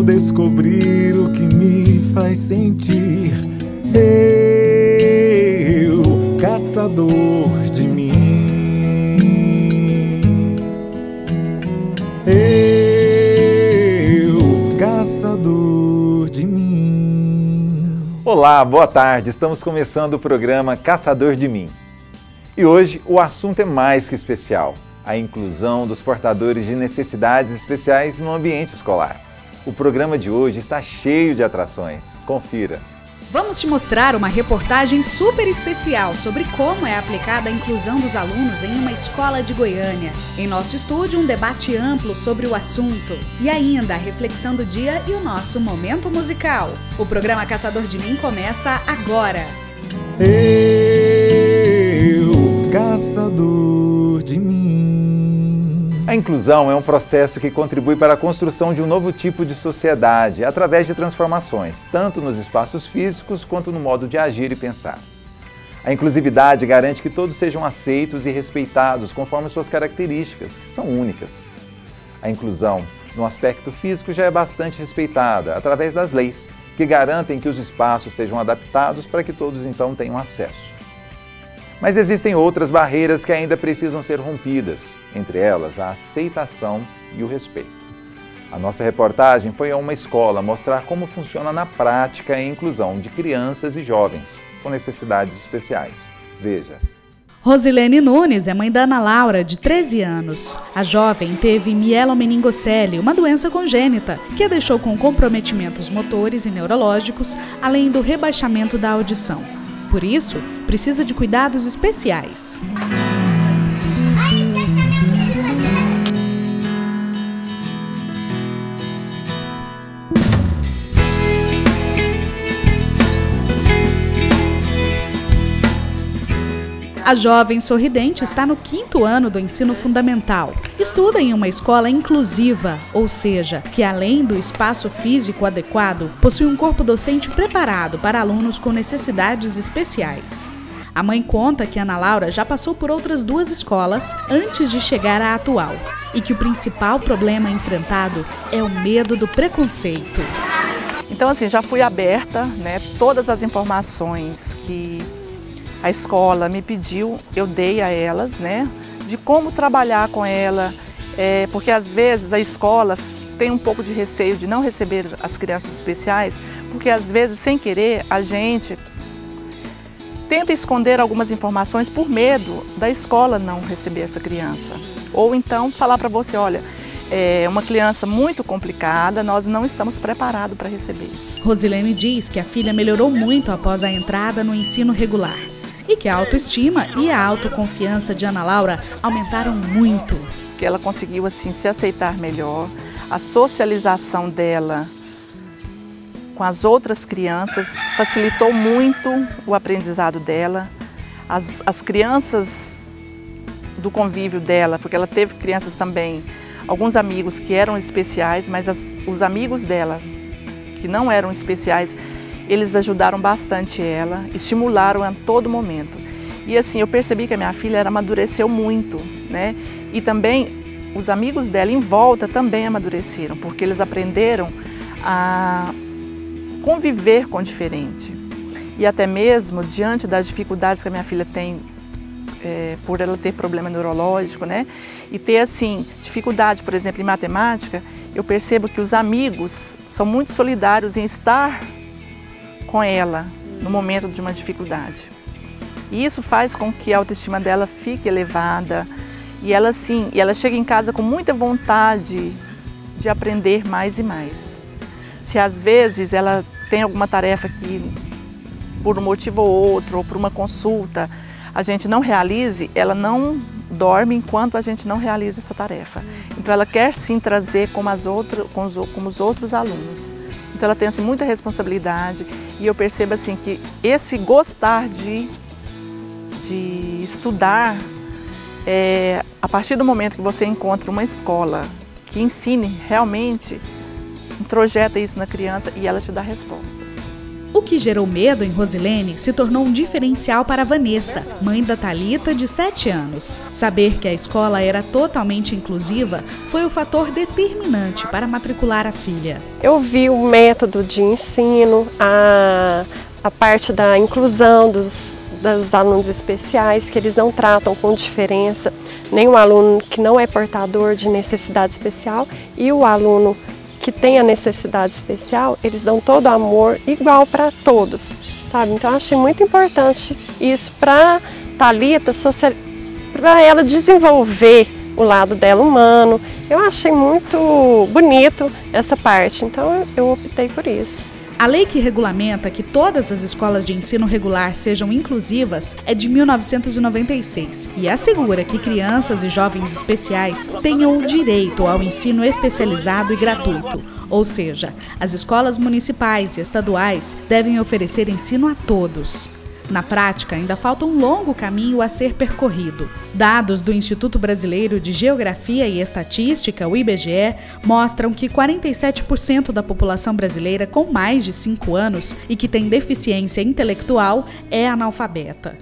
descobrir o que me faz sentir. Eu, caçador de mim. Eu, caçador de mim. Olá, boa tarde. Estamos começando o programa Caçador de Mim. E hoje o assunto é mais que especial: a inclusão dos portadores de necessidades especiais no ambiente escolar. O programa de hoje está cheio de atrações. Confira. Vamos te mostrar uma reportagem super especial sobre como é aplicada a inclusão dos alunos em uma escola de Goiânia. Em nosso estúdio, um debate amplo sobre o assunto. E ainda a reflexão do dia e o nosso momento musical. O programa Caçador de Mim começa agora. Eu, caçador de mim. A inclusão é um processo que contribui para a construção de um novo tipo de sociedade através de transformações, tanto nos espaços físicos quanto no modo de agir e pensar. A inclusividade garante que todos sejam aceitos e respeitados conforme suas características, que são únicas. A inclusão, no aspecto físico, já é bastante respeitada através das leis, que garantem que os espaços sejam adaptados para que todos então tenham acesso. Mas existem outras barreiras que ainda precisam ser rompidas, entre elas a aceitação e o respeito. A nossa reportagem foi a uma escola mostrar como funciona na prática a inclusão de crianças e jovens com necessidades especiais. Veja. Rosilene Nunes é mãe da Ana Laura, de 13 anos. A jovem teve mielomeningocele, uma doença congênita, que a deixou com comprometimentos motores e neurológicos, além do rebaixamento da audição. Por isso, precisa de cuidados especiais. A jovem sorridente está no 5º ano do ensino fundamental. Estuda em uma escola inclusiva, ou seja, que além do espaço físico adequado, possui um corpo docente preparado para alunos com necessidades especiais. A mãe conta que Ana Laura já passou por outras 2 escolas antes de chegar à atual e que o principal problema enfrentado é o medo do preconceito. Então, assim, já fui aberta, né? Todas as informações que a escola me pediu, eu dei a elas, né? De como trabalhar com ela, porque às vezes a escola tem um pouco de receio de não receber as crianças especiais, porque às vezes, sem querer, a gente tenta esconder algumas informações por medo da escola não receber essa criança. Ou então falar para você, olha, é uma criança muito complicada, nós não estamos preparados para receber. Rosilene diz que a filha melhorou muito após a entrada no ensino regular e que a autoestima e a autoconfiança de Ana Laura aumentaram muito. Que ela conseguiu assim se aceitar melhor, a socialização dela com as outras crianças facilitou muito o aprendizado dela. As crianças do convívio dela, porque ela teve crianças também, alguns amigos que eram especiais, mas os amigos dela que não eram especiais, eles ajudaram bastante ela, estimularam a todo momento. E assim, eu percebi que a minha filha amadureceu muito, né? E também os amigos dela em volta também amadureceram, porque eles aprenderam a conviver com o diferente. E até mesmo diante das dificuldades que a minha filha tem, por ela ter problema neurológico, né? E ter assim, dificuldade, por exemplo, em matemática, eu percebo que os amigos são muito solidários em estar com ela no momento de uma dificuldade. E isso faz com que a autoestima dela fique elevada e ela chega em casa com muita vontade de aprender mais e mais. Se às vezes ela tem alguma tarefa que por um motivo ou outro, ou por uma consulta, a gente não realize, ela não dorme enquanto a gente não realiza essa tarefa. Então ela quer sim trazer como os outros alunos. Então ela tem assim, muita responsabilidade e eu percebo assim, que esse gostar de estudar, a partir do momento que você encontra uma escola que ensine realmente, introjeta isso na criança e ela te dá respostas. O que gerou medo em Rosilene se tornou um diferencial para Vanessa, mãe da Thalita, de 7 anos. Saber que a escola era totalmente inclusiva foi o fator determinante para matricular a filha. Eu vi o método de ensino, a parte da inclusão dos alunos especiais, que eles não tratam com diferença nenhum aluno que não é portador de necessidade especial e o aluno que tem a necessidade especial, eles dão todo o amor igual para todos, sabe? Então eu achei muito importante isso para Thalita, para ela desenvolver o lado dela humano. Eu achei muito bonito essa parte, então eu optei por isso. A lei que regulamenta que todas as escolas de ensino regular sejam inclusivas é de 1996 e assegura que crianças e jovens especiais tenham o direito ao ensino especializado e gratuito. Ou seja, as escolas municipais e estaduais devem oferecer ensino a todos. Na prática, ainda falta um longo caminho a ser percorrido. Dados do Instituto Brasileiro de Geografia e Estatística, o IBGE, mostram que 47% da população brasileira com mais de 5 anos e que tem deficiência intelectual é analfabeta.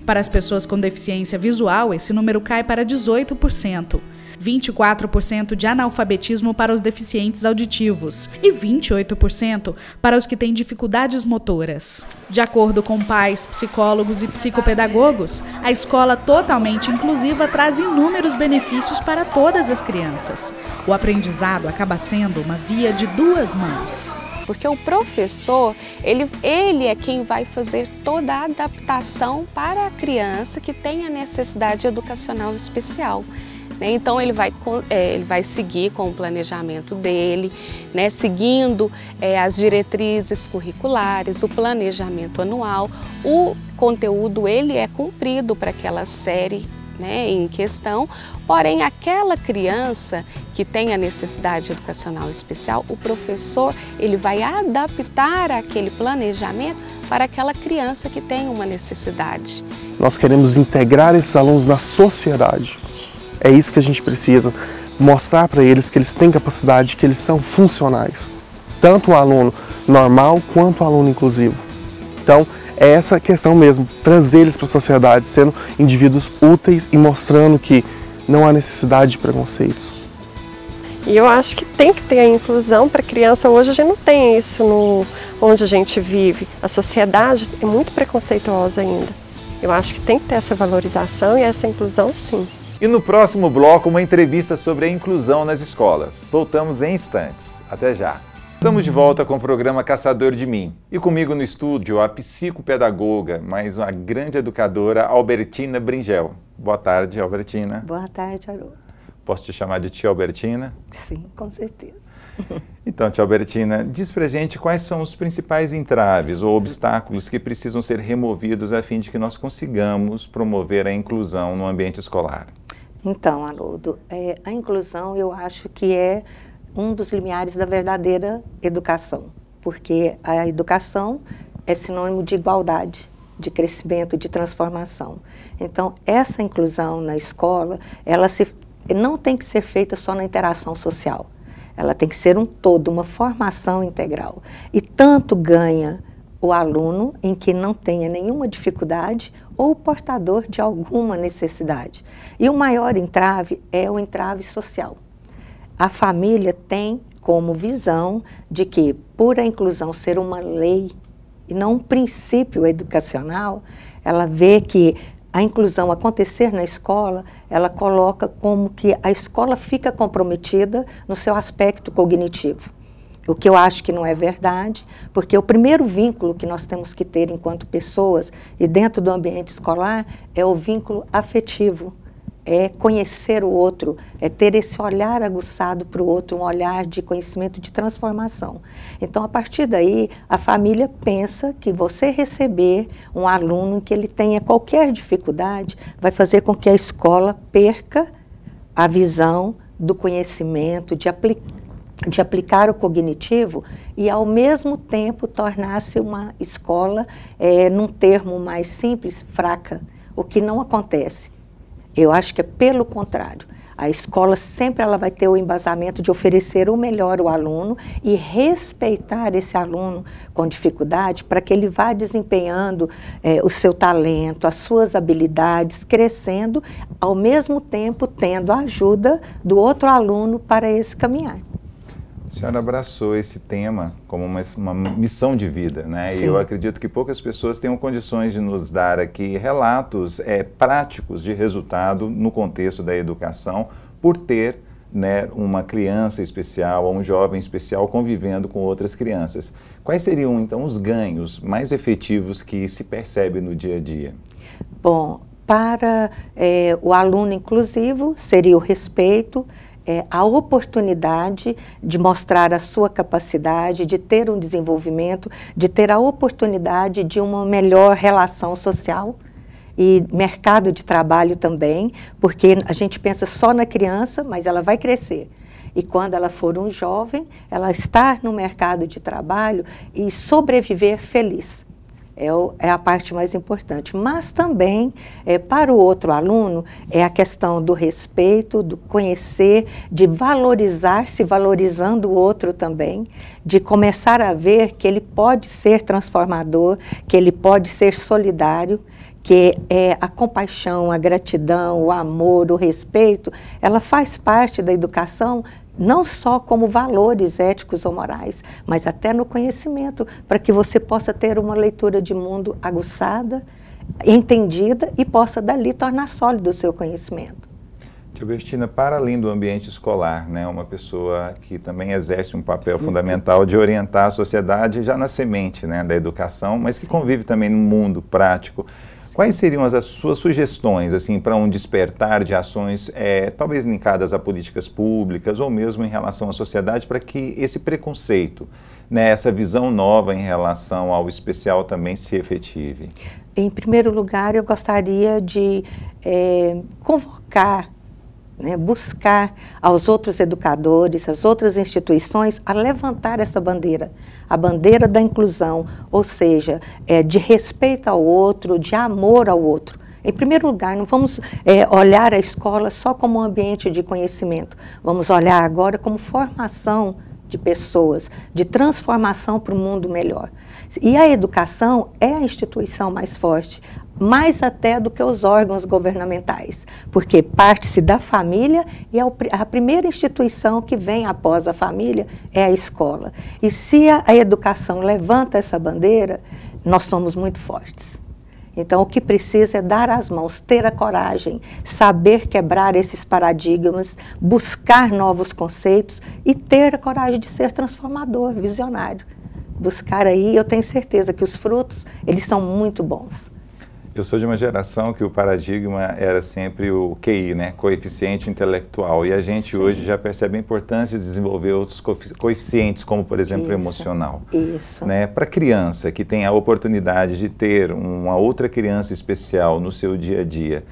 Para as pessoas com deficiência visual, esse número cai para 18%. 24% de analfabetismo para os deficientes auditivos e 28% para os que têm dificuldades motoras. De acordo com pais, psicólogos e psicopedagogos, a escola totalmente inclusiva traz inúmeros benefícios para todas as crianças. O aprendizado acaba sendo uma via de duas mãos. Porque o professor, ele é quem vai fazer toda a adaptação para a criança que tem a necessidade educacional especial. Então ele vai seguir com o planejamento dele, né, seguindo as diretrizes curriculares, o planejamento anual. O conteúdo ele é cumprido para aquela série, né, em questão, porém aquela criança que tem a necessidade educacional especial, o professor ele vai adaptar aquele planejamento para aquela criança que tem uma necessidade. Nós queremos integrar esses alunos na sociedade. É isso que a gente precisa, mostrar para eles que eles têm capacidade, que eles são funcionais. Tanto o aluno normal quanto o aluno inclusivo. Então, é essa questão mesmo, trazer eles para a sociedade, sendo indivíduos úteis e mostrando que não há necessidade de preconceitos. E eu acho que tem que ter a inclusão para a criança. Hoje a gente não tem isso onde a gente vive. A sociedade é muito preconceituosa ainda. Eu acho que tem que ter essa valorização e essa inclusão, sim. E no próximo bloco, uma entrevista sobre a inclusão nas escolas. Voltamos em instantes. Até já. Estamos de volta com o programa Caçador de Mim. E comigo no estúdio, a psicopedagoga, mais uma grande educadora, Albertina Bringel. Boa tarde, Albertina. Boa tarde, Haroldo. Posso te chamar de tia Albertina? Sim, com certeza. Então, tia Albertina, diz pra gente quais são os principais entraves ou obstáculos que precisam ser removidos a fim de que nós consigamos promover a inclusão no ambiente escolar. Então, Haroldo, a inclusão eu acho que é um dos limiares da verdadeira educação, porque a educação é sinônimo de igualdade, de crescimento, de transformação. Então, essa inclusão na escola, ela não tem que ser feita só na interação social. Ela tem que ser um todo, uma formação integral. E tanto ganha o aluno em que não tenha nenhuma dificuldade ou o portador de alguma necessidade. E o maior entrave é o entrave social. A família tem como visão de que, por a inclusão ser uma lei e não um princípio educacional, ela vê que a inclusão acontecer na escola, ela coloca como que a escola fica comprometida no seu aspecto cognitivo. O que eu acho que não é verdade, porque o primeiro vínculo que nós temos que ter enquanto pessoas e dentro do ambiente escolar é o vínculo afetivo, é conhecer o outro, é ter esse olhar aguçado para o outro, um olhar de conhecimento, de transformação. Então, a partir daí, a família pensa que você receber um aluno que ele tenha qualquer dificuldade vai fazer com que a escola perca a visão do conhecimento, de aplicar o cognitivo e, ao mesmo tempo, tornar-se uma escola, num termo mais simples, fraca, o que não acontece. Eu acho que é pelo contrário. A escola sempre ela vai ter o embasamento de oferecer o melhor ao aluno e respeitar esse aluno com dificuldade para que ele vá desempenhando o seu talento, as suas habilidades, crescendo, ao mesmo tempo tendo a ajuda do outro aluno para esse caminhar. A senhora abraçou esse tema como uma missão de vida, né? Sim. E eu acredito que poucas pessoas tenham condições de nos dar aqui relatos práticos de resultado no contexto da educação, por ter, né, uma criança especial ou um jovem especial convivendo com outras crianças. Quais seriam, então, os ganhos mais efetivos que se percebe no dia a dia? Bom, para o aluno inclusivo, seria o respeito, a oportunidade de mostrar a sua capacidade, de ter um desenvolvimento, de ter a oportunidade de uma melhor relação social e mercado de trabalho também, porque a gente pensa só na criança, mas ela vai crescer. E quando ela for um jovem, ela estar no mercado de trabalho e sobreviver feliz. É a parte mais importante, mas também para o outro aluno é a questão do respeito, do conhecer, de valorizar, se valorizando o outro também, de começar a ver que ele pode ser transformador, que ele pode ser solidário, que a compaixão, a gratidão, o amor, o respeito, ela faz parte da educação, não só como valores éticos ou morais, mas até no conhecimento, para que você possa ter uma leitura de mundo aguçada, entendida e possa dali tornar sólido o seu conhecimento. Tia Bertina, para além do ambiente escolar, né, uma pessoa que também exerce um papel fundamental de orientar a sociedade já na semente, né, da educação, mas que convive também no mundo prático. Quais seriam as suas sugestões, assim, para um despertar de ações, talvez linkadas a políticas públicas ou mesmo em relação à sociedade, para que esse preconceito, né, essa visão nova em relação ao especial também se efetive? Em primeiro lugar, eu gostaria de convocar, né, buscar aos outros educadores, às outras instituições, a levantar essa bandeira, a bandeira da inclusão, ou seja, de respeito ao outro, de amor ao outro. Em primeiro lugar, não vamos olhar a escola só como um ambiente de conhecimento, vamos olhar agora como formação de pessoas, de transformação para um mundo melhor. E a educação é a instituição mais forte, mais até do que os órgãos governamentais, porque parte-se da família e a primeira instituição que vem após a família é a escola. E se a educação levanta essa bandeira, nós somos muito fortes. Então, o que precisa é dar as mãos, ter a coragem, saber quebrar esses paradigmas, buscar novos conceitos e ter a coragem de ser transformador, visionário. Buscar aí, eu tenho certeza que os frutos, eles são muito bons. Eu sou de uma geração que o paradigma era sempre o QI, né? Coeficiente intelectual. E a gente hoje já percebe a importância de desenvolver outros coeficientes, como, por exemplo, o emocional. Isso. Né? Para a criança que tem a oportunidade de ter uma outra criança especial no seu dia a dia,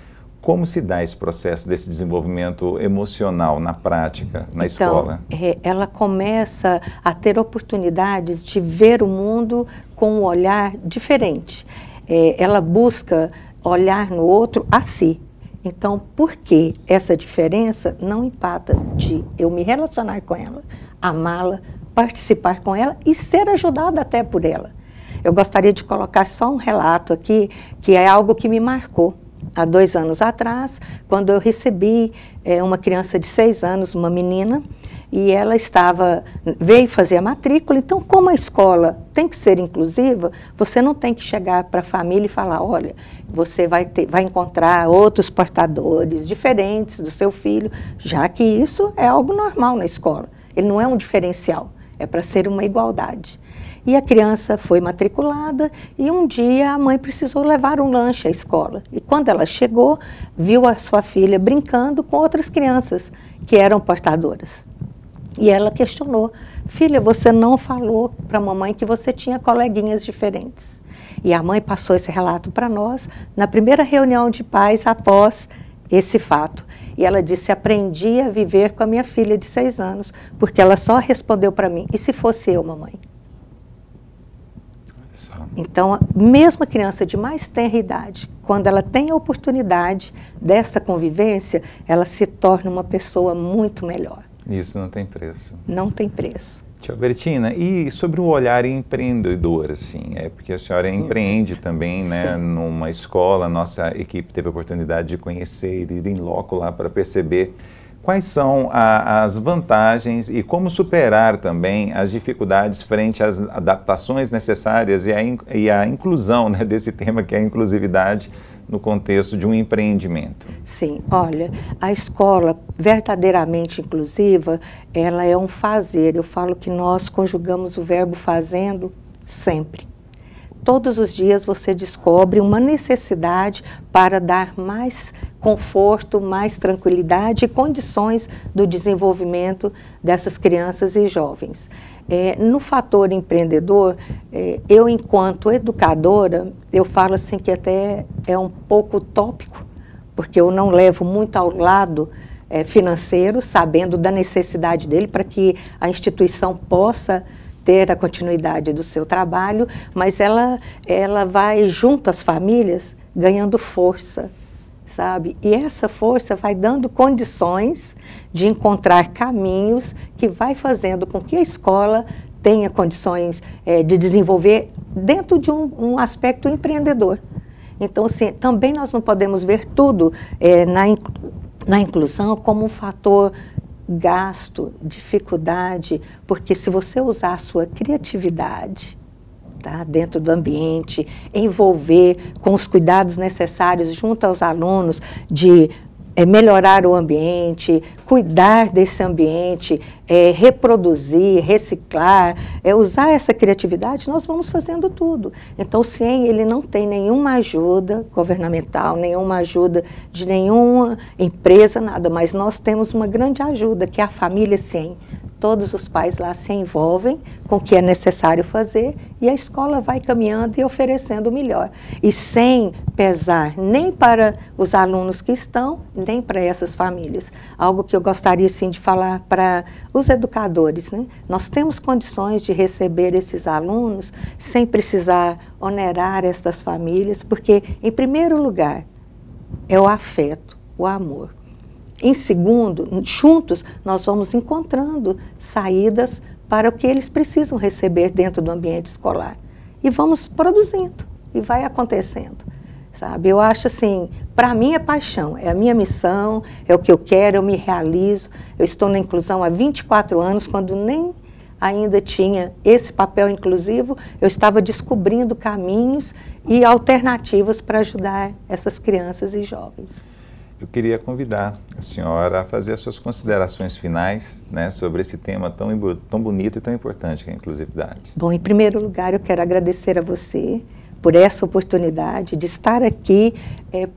como se dá esse processo desse desenvolvimento emocional na prática, na escola? Ela começa a ter oportunidades de ver o mundo com um olhar diferente. Ela busca olhar no outro a si. Então, por que essa diferença não empata de eu me relacionar com ela, amá-la, participar com ela e ser ajudada até por ela? Eu gostaria de colocar só um relato aqui, que é algo que me marcou. Há 2 anos atrás, quando eu recebi uma criança de 6 anos, uma menina, e ela veio fazer a matrícula. Então, como a escola tem que ser inclusiva, você não tem que chegar para a família e falar, olha, você vai encontrar outros portadores diferentes do seu filho, já que isso é algo normal na escola. Ele não é um diferencial, é para ser uma igualdade. E a criança foi matriculada e um dia a mãe precisou levar um lanche à escola. E quando ela chegou, viu a sua filha brincando com outras crianças que eram portadoras. E ela questionou, filha, você não falou para a mamãe que você tinha coleguinhas diferentes. E a mãe passou esse relato para nós na primeira reunião de pais após esse fato. E ela disse, aprendi a viver com a minha filha de 6 anos, porque ela só respondeu para mim, e se fosse eu, mamãe? Então, mesmo a criança de mais tenra idade, quando ela tem a oportunidade desta convivência, ela se torna uma pessoa muito melhor. Isso não tem preço. Não tem preço. Tia Bertina, e sobre o olhar empreendedor, assim, porque a senhora empreende também, né, numa escola, nossa equipe teve a oportunidade de conhecer, ir em loco lá para perceber quais são as vantagens e como superar também as dificuldades frente às adaptações necessárias e a inclusão, né, desse tema que é a inclusividade no contexto de um empreendimento. Sim, olha, a escola verdadeiramente inclusiva, ela é um fazer. Eu falo que nós conjugamos o verbo fazendo sempre. Todos os dias você descobre uma necessidade para dar mais conforto, mais tranquilidade e condições do desenvolvimento dessas crianças e jovens. No fator empreendedor, eu enquanto educadora, eu falo assim que até é um pouco utópico, porque eu não levo muito ao lado financeiro, sabendo da necessidade dele para que a instituição possa ter a continuidade do seu trabalho, mas ela vai junto às famílias ganhando força, sabe? E essa força vai dando condições de encontrar caminhos que vai fazendo com que a escola tenha condições de desenvolver dentro de um aspecto empreendedor. Então, assim, também nós não podemos ver tudo na inclusão como um fator gasto, dificuldade, porque se você usar a sua criatividade, tá, dentro do ambiente, envolver com os cuidados necessários junto aos alunos de melhorar o ambiente, cuidar desse ambiente, reproduzir, reciclar, usar essa criatividade, nós vamos fazendo tudo. Então, o CIEM, ele não tem nenhuma ajuda governamental, nenhuma ajuda de nenhuma empresa, nada, mas nós temos uma grande ajuda, que é a família CIEM. Todos os pais lá se envolvem com o que é necessário fazer e a escola vai caminhando e oferecendo o melhor. E sem pesar nem para os alunos que estão, nem para essas famílias. Algo que eu gostaria, sim, de falar para os educadores, né? Nós temos condições de receber esses alunos sem precisar onerar estas famílias, porque, em primeiro lugar, é o afeto, o amor. Em segundo, juntos, nós vamos encontrando saídas para o que eles precisam receber dentro do ambiente escolar. E vamos produzindo, e vai acontecendo, sabe? Eu acho assim, para mim é paixão, é a minha missão, é o que eu quero, eu me realizo. Eu estou na inclusão há 24 anos, quando nem ainda tinha esse papel inclusivo, eu estava descobrindo caminhos e alternativas para ajudar essas crianças e jovens. Eu queria convidar a senhora a fazer as suas considerações finais, né, sobre esse tema tão bonito e tão importante que é a inclusividade. Bom, em primeiro lugar, eu quero agradecer a você por essa oportunidade de estar aqui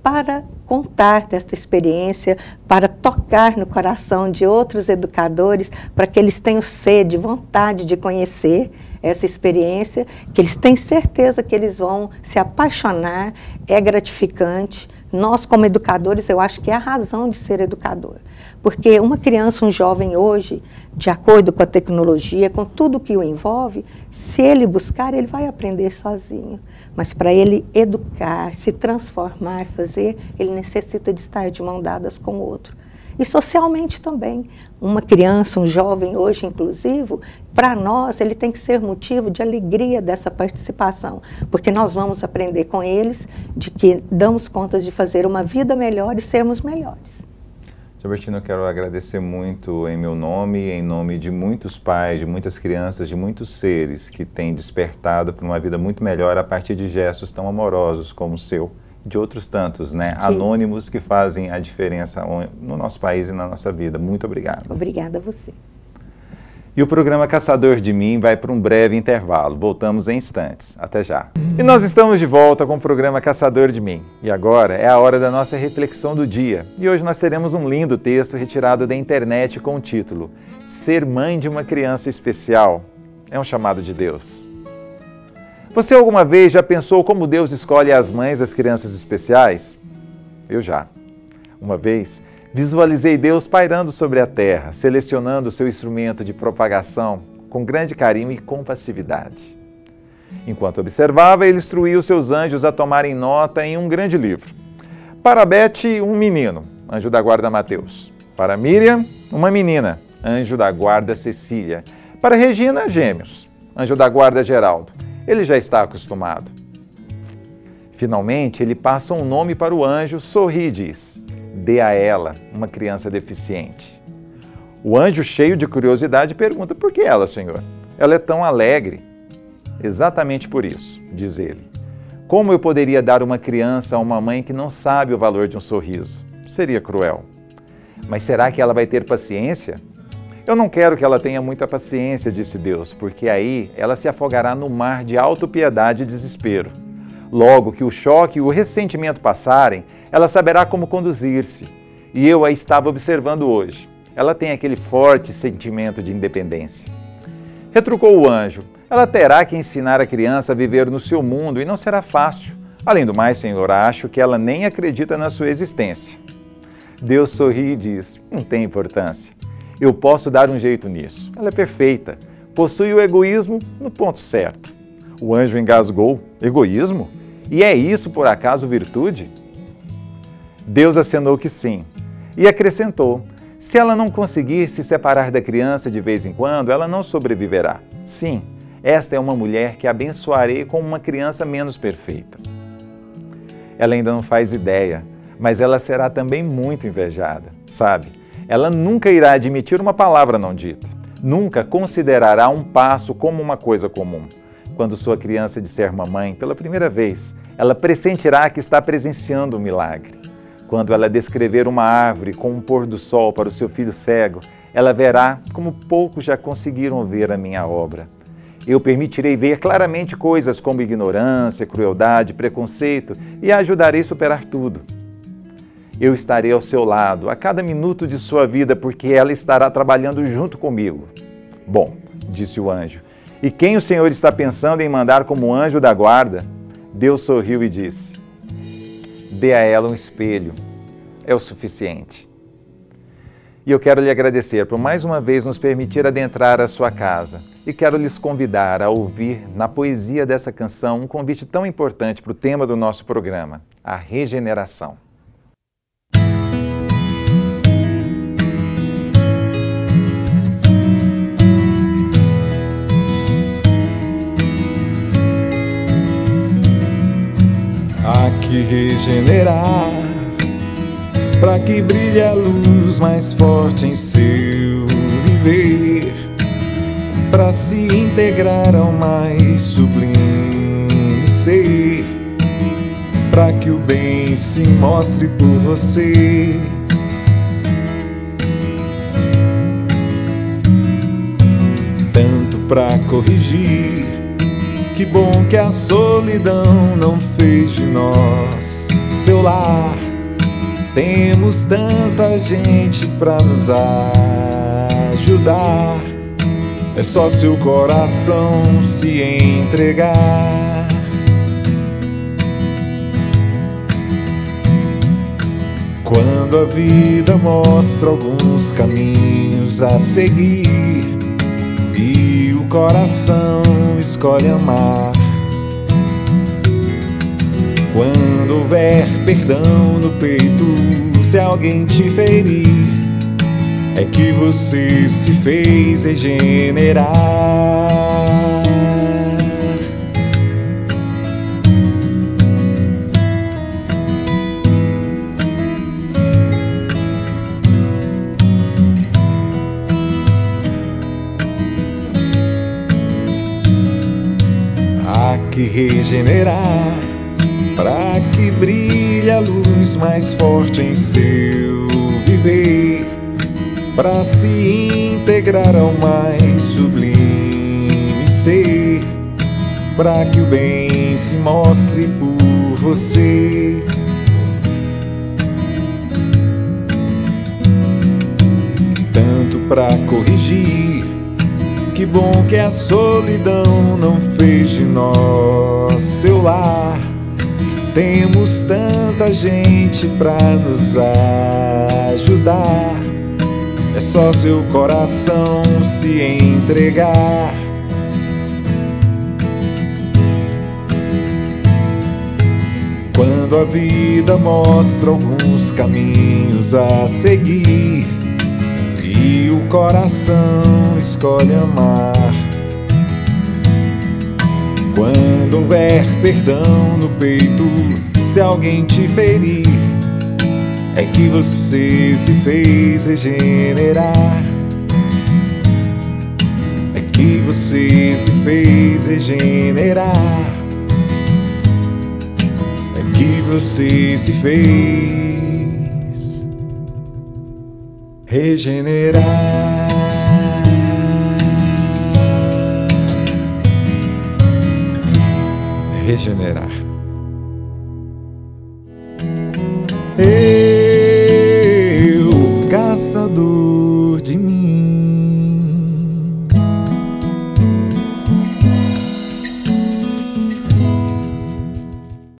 para contar desta experiência, para tocar no coração de outros educadores, para que eles tenham sede, vontade de conhecer essa experiência, que eles têm certeza que eles vão se apaixonar, é gratificante. Nós, como educadores, eu acho que é a razão de ser educador. Porque uma criança, um jovem hoje, de acordo com a tecnologia, com tudo que o envolve, se ele buscar, ele vai aprender sozinho. Mas para ele educar, se transformar, fazer, ele necessita de estar de mão dadas com o outro. E socialmente também. Uma criança, um jovem hoje inclusivo, para nós ele tem que ser motivo de alegria dessa participação, porque nós vamos aprender com eles de que damos conta de fazer uma vida melhor e sermos melhores. Tia Bertina, eu quero agradecer muito em meu nome, em nome de muitos pais, de muitas crianças, de muitos seres que têm despertado para uma vida muito melhor a partir de gestos tão amorosos como o seu. De outros tantos, né? Anônimos que fazem a diferença no nosso país e na nossa vida. Muito obrigado. Obrigada a você. E o programa Caçador de Mim vai para um breve intervalo. Voltamos em instantes. Até já. E nós estamos de volta com o programa Caçador de Mim. E agora é a hora da nossa reflexão do dia. E hoje nós teremos um lindo texto retirado da internet com o título Ser mãe de uma criança especial é um chamado de Deus. Você alguma vez já pensou como Deus escolhe as mães das crianças especiais? Eu já. Uma vez, visualizei Deus pairando sobre a terra, selecionando seu instrumento de propagação com grande carinho e compassividade. Enquanto observava, ele instruía os seus anjos a tomarem nota em um grande livro. Para Beth, um menino, anjo da guarda Mateus. Para Miriam, uma menina, anjo da guarda Cecília. Para Regina, gêmeos, anjo da guarda Geraldo. Ele já está acostumado. Finalmente, ele passa um nome para o anjo, sorri e diz: dê a ela, uma criança deficiente. O anjo, cheio de curiosidade, pergunta: por que ela, Senhor? Ela é tão alegre. Exatamente por isso, diz ele. Como eu poderia dar uma criança a uma mãe que não sabe o valor de um sorriso? Seria cruel. Mas será que ela vai ter paciência? Eu não quero que ela tenha muita paciência, disse Deus, porque aí ela se afogará no mar de autopiedade e desespero. Logo que o choque e o ressentimento passarem, ela saberá como conduzir-se. E eu a estava observando hoje. Ela tem aquele forte sentimento de independência. Retrucou o anjo: ela terá que ensinar a criança a viver no seu mundo e não será fácil. Além do mais, Senhor, acho que ela nem acredita na sua existência. Deus sorri e diz: não tem importância. Eu posso dar um jeito nisso. Ela é perfeita. Possui o egoísmo no ponto certo. O anjo engasgou: egoísmo? E é isso, por acaso, virtude? Deus acenou que sim. E acrescentou: se ela não conseguir se separar da criança de vez em quando, ela não sobreviverá. Sim, esta é uma mulher que abençoarei como uma criança menos perfeita. Ela ainda não faz ideia, mas ela será também muito invejada, sabe? Ela nunca irá admitir uma palavra não dita. Nunca considerará um passo como uma coisa comum. Quando sua criança disser mamãe pela primeira vez, ela pressentirá que está presenciando um milagre. Quando ela descrever uma árvore com um pôr do sol para o seu filho cego, ela verá como poucos já conseguiram ver a minha obra. Eu permitirei ver claramente coisas como ignorância, crueldade, preconceito e a ajudarei a superar tudo. Eu estarei ao seu lado a cada minuto de sua vida porque ela estará trabalhando junto comigo. Bom, disse o anjo, e quem o Senhor está pensando em mandar como anjo da guarda? Deus sorriu e disse: dê a ela um espelho, é o suficiente. E eu quero lhe agradecer por mais uma vez nos permitir adentrar a sua casa. E quero lhes convidar a ouvir na poesia dessa canção um convite tão importante para o tema do nosso programa, a regeneração. Há que regenerar, para que brilhe a luz mais forte em seu viver, para se integrar ao mais sublime ser, para que o bem se mostre por você. Tanto para corrigir, que bom que a solidão não fez de nós seu lar. Temos tanta gente para nos ajudar. É só seu coração se entregar. Quando a vida mostra alguns caminhos a seguir e o coração escolhe amar, quando houver perdão no peito, se alguém te ferir, é que você se fez regenerar. Há que regenerar, para que brilhe a luz mais forte em seu viver, para se integrar ao mais sublime ser, para que o bem se mostre por você. Tanto para corrigir, que bom que a solidão não fez de nós seu lar. Temos tanta gente para nos ajudar. É só seu coração se entregar. Quando a vida mostra alguns caminhos a seguir e o coração escolhe amar. Quando houver perdão no peito, se alguém te ferir, é que você se fez regenerar. É que você se fez regenerar. É que você se fez regenerar. Regenerar. Eu, caçador de mim.